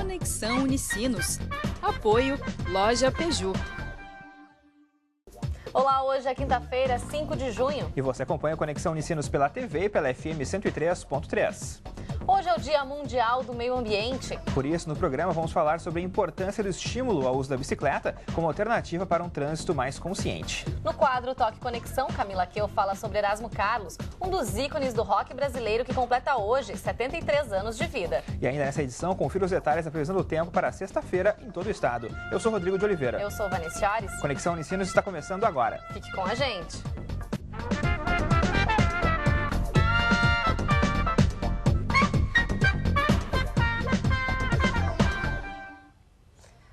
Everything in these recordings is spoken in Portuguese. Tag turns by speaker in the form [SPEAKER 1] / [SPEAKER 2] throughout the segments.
[SPEAKER 1] Conexão Unicinos. Apoio Loja Peju.
[SPEAKER 2] Olá, hoje é quinta-feira, 5 de junho.
[SPEAKER 3] E você acompanha a Conexão Unicinos pela TV e pela FM 103.3.
[SPEAKER 2] Hoje é o Dia Mundial do Meio Ambiente.
[SPEAKER 3] Por isso, no programa vamos falar sobre a importância do estímulo ao uso da bicicleta como alternativa para um trânsito mais consciente.
[SPEAKER 2] No quadro Toque Conexão, Camila Keu fala sobre Erasmo Carlos, um dos ícones do rock brasileiro que completa hoje 73 anos de vida.
[SPEAKER 3] E ainda nessa edição, confira os detalhes da previsão do tempo para sexta-feira em todo o estado. Eu sou Rodrigo de Oliveira.
[SPEAKER 2] Eu sou Vanessa Ares.
[SPEAKER 3] Conexão Unicinos está começando agora.
[SPEAKER 2] Fique com a gente.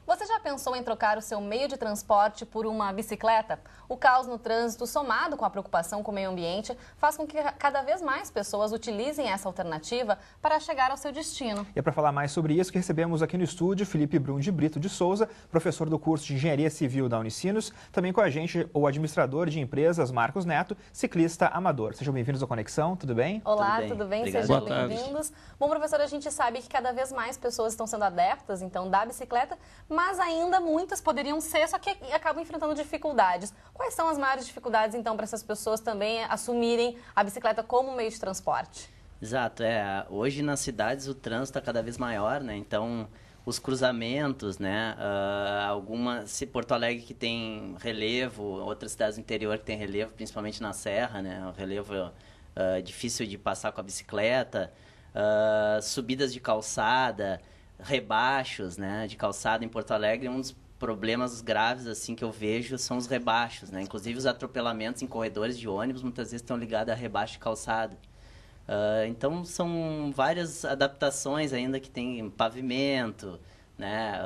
[SPEAKER 2] Você já pensou em trocar o seu meio de transporte por uma bicicleta? O caos no trânsito, somado com a preocupação com o meio ambiente, faz com que cada vez mais pessoas utilizem essa alternativa para chegar ao seu destino.
[SPEAKER 3] E é para falar mais sobre isso que recebemos aqui no estúdio Felipe Brum de Brito de Souza, professor do curso de Engenharia Civil da Unicinos, também com a gente o administrador de empresas Marcos Neto, ciclista amador. Sejam bem-vindos ao Conexão, tudo bem?
[SPEAKER 2] Olá, tudo bem?
[SPEAKER 4] Obrigado.
[SPEAKER 2] Sejam bem-vindos. Bom, professor, a gente sabe que cada vez mais pessoas estão sendo adeptas, então, da bicicleta, mas ainda muitas poderiam ser, só que acabam enfrentando dificuldades. Quais são as maiores dificuldades, então, para essas pessoas também assumirem a bicicleta como meio de transporte?
[SPEAKER 4] Exato, hoje nas cidades o trânsito está cada vez maior, né? Então, os cruzamentos, né? Se Porto Alegre que tem relevo, outras cidades do interior que tem relevo, principalmente na Serra, né? O relevo é difícil de passar com a bicicleta, subidas de calçada, rebaixos, né, de calçada em Porto Alegre. Um dos problemas graves assim que eu vejo são os rebaixos, né? Inclusive os atropelamentos em corredores de ônibus muitas vezes estão ligados a rebaixo de calçada. Então são várias adaptações ainda que tem pavimento, né,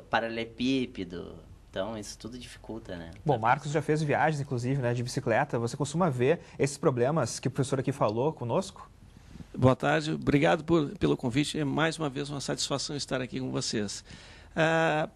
[SPEAKER 4] paralelepípedo. Então isso tudo dificulta, né?
[SPEAKER 3] Bom, Marcos já fez viagens, inclusive, né, de bicicleta. Você costuma ver esses problemas que o professor aqui falou conosco?
[SPEAKER 5] Boa tarde, obrigado pelo convite. É mais uma vez uma satisfação estar aqui com vocês.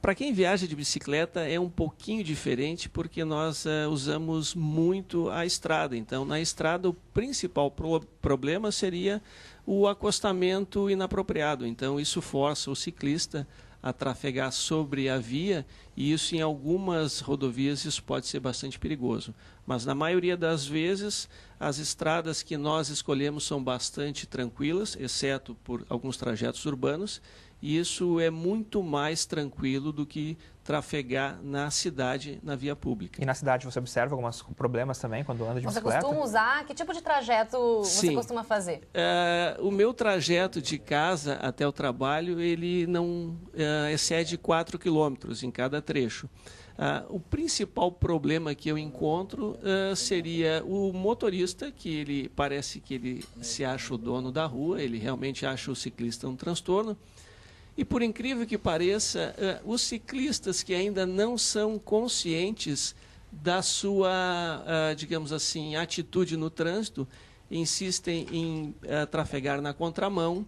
[SPEAKER 5] Para quem viaja de bicicleta é um pouquinho diferente porque nós usamos muito a estrada. Então, na estrada, o principal problema seria o acostamento inapropriado. Então, isso força o ciclista a trafegar sobre a via e isso em algumas rodovias isso pode ser bastante perigoso. Mas na maioria das vezes as estradas que nós escolhemos são bastante tranquilas, exceto por alguns trajetos urbanos, e isso é muito mais tranquilo do que trafegar na cidade, na via pública.
[SPEAKER 3] E na cidade você observa alguns problemas também quando anda de bicicleta?
[SPEAKER 2] Você costuma usar? Que tipo de trajeto você costuma fazer?
[SPEAKER 5] O meu trajeto de casa até o trabalho, ele não excede 4 quilômetros em cada trecho. O principal problema que eu encontro seria o motorista, que ele parece que ele se acha o dono da rua, ele realmente acha o ciclista um transtorno. E por incrível que pareça, os ciclistas que ainda não são conscientes da sua, digamos assim, atitude no trânsito, insistem em trafegar na contramão,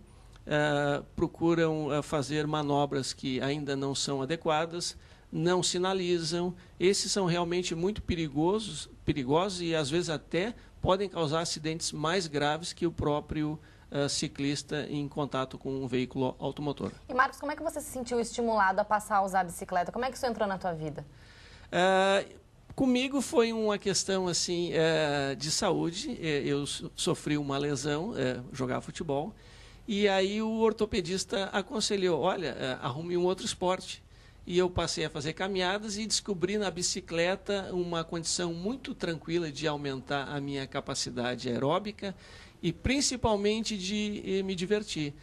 [SPEAKER 5] procuram fazer manobras que ainda não são adequadas, não sinalizam. Esses são realmente muito perigosos e às vezes até podem causar acidentes mais graves que o próprio ciclista em contato com um veículo automotor.
[SPEAKER 2] E Marcos, como é que você se sentiu estimulado a passar a usar a bicicleta? Como é que isso entrou na tua vida?
[SPEAKER 5] Comigo foi uma questão assim de saúde. Eu sofri uma lesão, jogar futebol, e aí o ortopedista aconselhou, olha, arrume um outro esporte. E eu passei a fazer caminhadas e descobri na bicicleta uma condição muito tranquila de aumentar a minha capacidade aeróbica e principalmente de me divertir.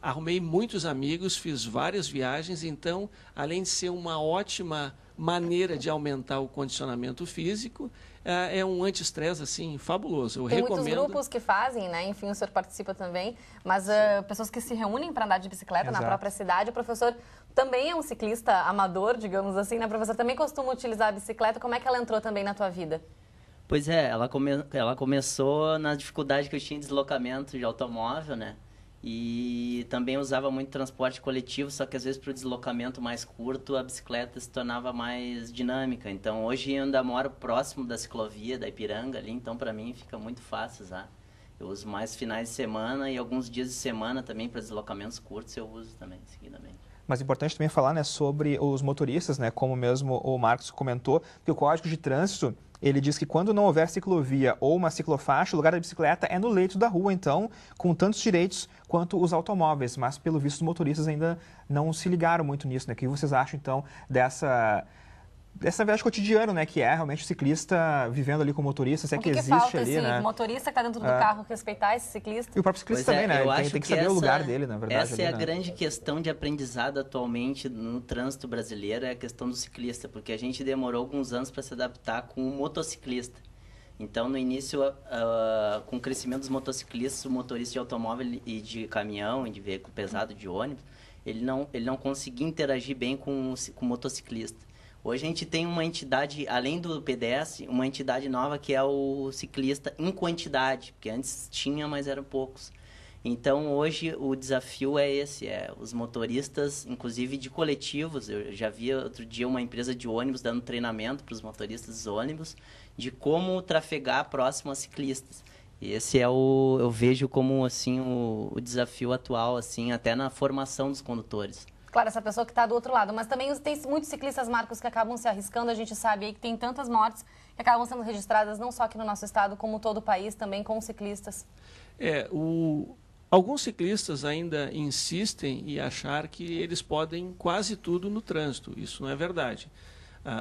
[SPEAKER 5] Arrumei muitos amigos, fiz várias viagens, então, além de ser uma ótima maneira de aumentar o condicionamento físico, é um anti-estresse assim, fabuloso. Eu recomendo.
[SPEAKER 2] Muitos grupos que fazem, né? Enfim, o senhor participa também, mas pessoas que se reúnem para andar de bicicleta na própria cidade. O professor também é um ciclista amador, digamos assim, né? Professor, também costuma utilizar a bicicleta. Como é que ela entrou também na tua vida?
[SPEAKER 4] Pois é, ela começou na dificuldade que eu tinha em deslocamento de automóvel, né? E também usava muito transporte coletivo, só que às vezes para o deslocamento mais curto a bicicleta se tornava mais dinâmica. Então hoje eu ainda moro próximo da ciclovia da Ipiranga ali, então para mim fica muito fácil usar. Eu uso mais finais de semana e alguns dias de semana também para deslocamentos curtos eu uso também, seguidamente.
[SPEAKER 3] Mas é importante também falar, né, sobre os motoristas, né, como mesmo o Marcos comentou, que o Código de Trânsito, ele diz que quando não houver ciclovia ou uma ciclofaixa, o lugar da bicicleta é no leito da rua, então, com tantos direitos quanto os automóveis. Mas, pelo visto, os motoristas ainda não se ligaram muito nisso, né? O que vocês acham, então, dessa viagem cotidiana, né, que é realmente o ciclista vivendo ali com o motorista, se é que existe
[SPEAKER 2] falta
[SPEAKER 3] ali,
[SPEAKER 2] esse
[SPEAKER 3] né?
[SPEAKER 2] motorista que está dentro do carro respeitar esse ciclista?
[SPEAKER 3] E o próprio ciclista também, né? Ele tem que saber o lugar dele, na verdade.
[SPEAKER 4] Essa é a grande questão de aprendizado atualmente no trânsito brasileiro, é a questão do ciclista, porque a gente demorou alguns anos para se adaptar com o motociclista. Então, no início, com o crescimento dos motociclistas, o motorista de automóvel e de caminhão, e de veículo pesado, de ônibus, ele não conseguia interagir bem com o motociclista. Hoje a gente tem uma entidade, além do pedestre, uma entidade nova que é o ciclista em quantidade, porque antes tinha, mas eram poucos. Então, hoje o desafio é esse, os motoristas, inclusive de coletivos. Eu já vi outro dia uma empresa de ônibus dando treinamento para os motoristas dos ônibus de como trafegar próximo a ciclistas. E esse eu vejo como assim o desafio atual, assim, até na formação dos condutores.
[SPEAKER 2] Claro, essa pessoa que está do outro lado, mas também tem muitos ciclistas, Marcos, que acabam se arriscando. A gente sabe aí que tem tantas mortes que acabam sendo registradas não só aqui no nosso estado, como todo o país, também com ciclistas.
[SPEAKER 5] Alguns ciclistas ainda insistem em achar que eles podem quase tudo no trânsito. Isso não é verdade.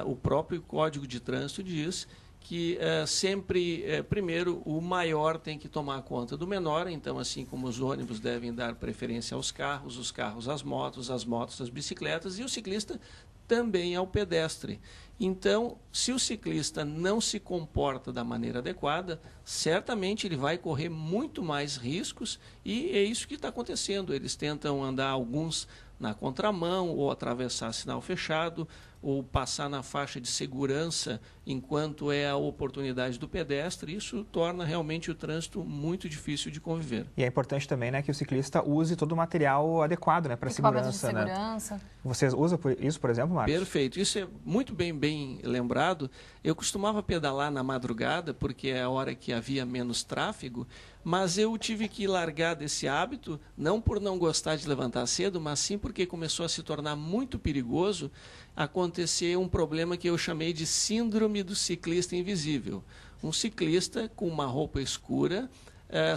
[SPEAKER 5] O próprio Código de Trânsito diz que sempre, primeiro, o maior tem que tomar conta do menor. Então, assim como os ônibus devem dar preferência aos carros, os carros às motos, as motos às bicicletas, e o ciclista também ao pedestre. Então, se o ciclista não se comporta da maneira adequada, certamente ele vai correr muito mais riscos, e é isso que está acontecendo. Eles tentam andar, alguns na contramão, ou atravessar sinal fechado, ou passar na faixa de segurança enquanto é a oportunidade do pedestre. Isso torna realmente o trânsito muito difícil de conviver.
[SPEAKER 3] E é importante também, né, que o ciclista use todo o material adequado, né, para segurança,
[SPEAKER 2] de segurança.
[SPEAKER 3] Né? Vocês usam isso, por exemplo, Marcos?
[SPEAKER 5] Perfeito. Isso é muito bem lembrado. Eu costumava pedalar na madrugada, porque é a hora que havia menos tráfego, mas eu tive que largar desse hábito, não por não gostar de levantar cedo, mas sim porque começou a se tornar muito perigoso acontecer um problema que eu chamei de síndrome do ciclista invisível. Um ciclista com uma roupa escura,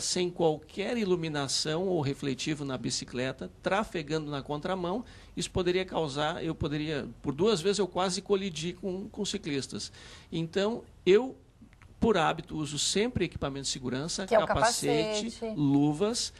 [SPEAKER 5] sem qualquer iluminação ou refletivo na bicicleta, trafegando na contramão. Isso poderia causar, por 2 vezes eu quase colidi com ciclistas. Então, eu, por hábito, uso sempre equipamento de segurança,
[SPEAKER 2] que é o capacete,
[SPEAKER 5] luvas,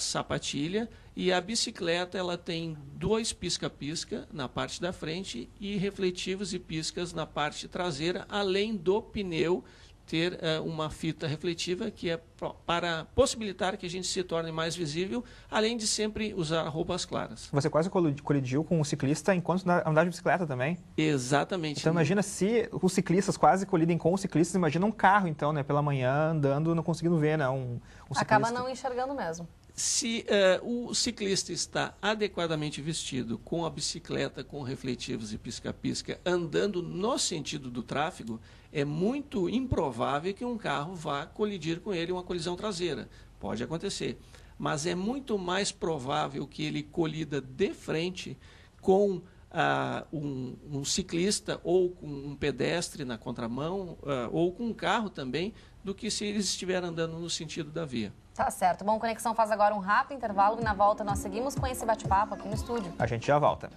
[SPEAKER 5] sapatilha, e a bicicleta ela tem 2 pisca-pisca na parte da frente e refletivos e piscas na parte traseira, além do pneu ter uma fita refletiva que é para possibilitar que a gente se torne mais visível, além de sempre usar roupas claras.
[SPEAKER 3] Você quase colidiu com um ciclista enquanto andava de bicicleta também?
[SPEAKER 5] Exatamente.
[SPEAKER 3] Então imagina se os ciclistas quase colidem com os ciclistas, imagina um carro então, né, pela manhã andando, não conseguindo ver, né, um ciclista.
[SPEAKER 2] Acaba não enxergando mesmo.
[SPEAKER 5] Se o ciclista está adequadamente vestido, com a bicicleta, com refletivos e pisca-pisca, andando no sentido do tráfego, é muito improvável que um carro vá colidir com ele, uma colisão traseira. Pode acontecer. Mas é muito mais provável que ele colida de frente com um ciclista ou com um pedestre na contramão, ou com um carro também, do que se eles estiverem andando no sentido da via.
[SPEAKER 2] Tá certo. Bom, Conexão faz agora um rápido intervalo e na volta nós seguimos com esse bate-papo aqui no estúdio.
[SPEAKER 3] A gente já volta.